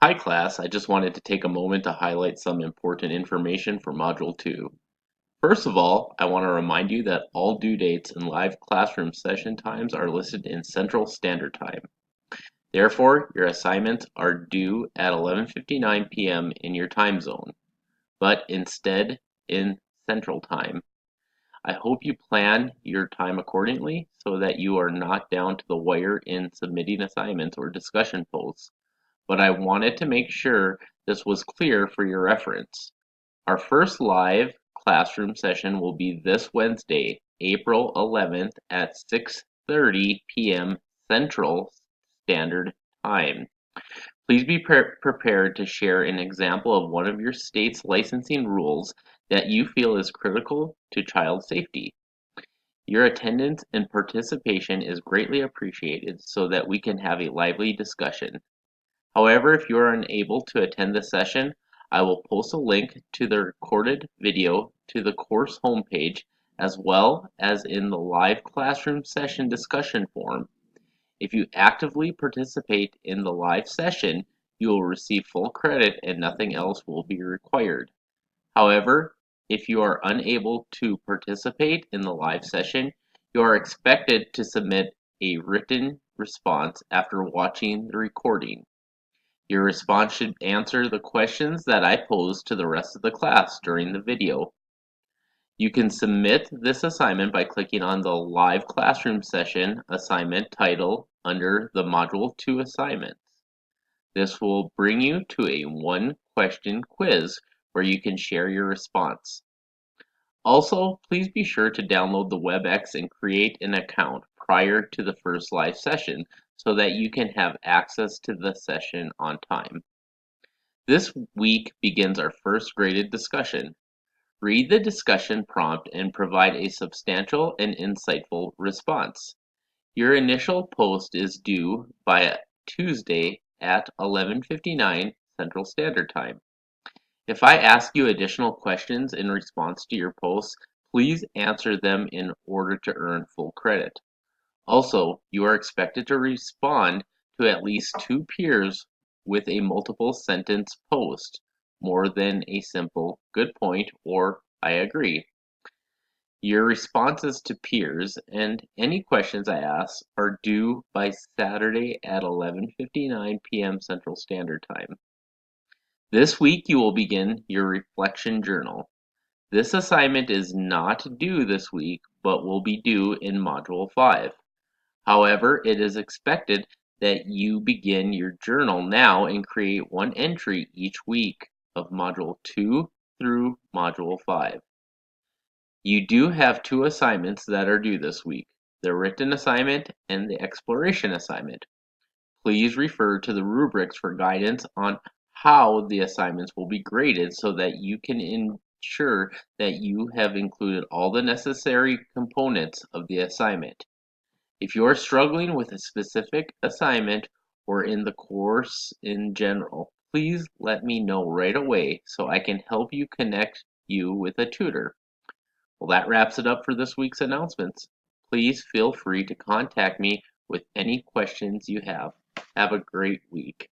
Hi class, I just wanted to take a moment to highlight some important information for Module 2. First of all, I want to remind you that all due dates and live classroom session times are listed in Central Standard Time. Therefore, your assignments are due at 11:59 p.m. in your time zone, but instead in Central Time. I hope you plan your time accordingly so that you are not down to the wire in submitting assignments or discussion posts, but I wanted to make sure this was clear for your reference. Our first live classroom session will be this Wednesday, April 11th at 6:30 p.m. Central Standard Time. Please be prepared to share an example of one of your state's licensing rules that you feel is critical to child safety. Your attendance and participation is greatly appreciated so that we can have a lively discussion. However, if you are unable to attend the session, I will post a link to the recorded video to the course homepage as well as in the live classroom session discussion forum. If you actively participate in the live session, you will receive full credit and nothing else will be required. However, if you are unable to participate in the live session, you are expected to submit a written response after watching the recording. Your response should answer the questions that I pose to the rest of the class during the video. You can submit this assignment by clicking on the live classroom session assignment title under the Module 2 assignments. This will bring you to a one-question quiz where you can share your response. Also, please be sure to download the WebEx and create an account prior to the first live session so that you can have access to the session on time. This week begins our first graded discussion. Read the discussion prompt and provide a substantial and insightful response. Your initial post is due by Tuesday at 11:59 Central Standard Time. If I ask you additional questions in response to your post, please answer them in order to earn full credit. Also, you are expected to respond to at least two peers with a multiple sentence post, more than a simple "good point" or "I agree." Your responses to peers and any questions I ask are due by Saturday at 11:59 p.m. Central Standard Time. This week you will begin your reflection journal. This assignment is not due this week, but will be due in Module 5. However, it is expected that you begin your journal now and create one entry each week of Module 2 through Module 5. You do have two assignments that are due this week, the written assignment and the exploration assignment. Please refer to the rubrics for guidance on how the assignments will be graded so that you can ensure that you have included all the necessary components of the assignment. If you are struggling with a specific assignment or in the course in general, please let me know right away so I can help you connect you with a tutor. Well, that wraps it up for this week's announcements. Please feel free to contact me with any questions you have. Have a great week.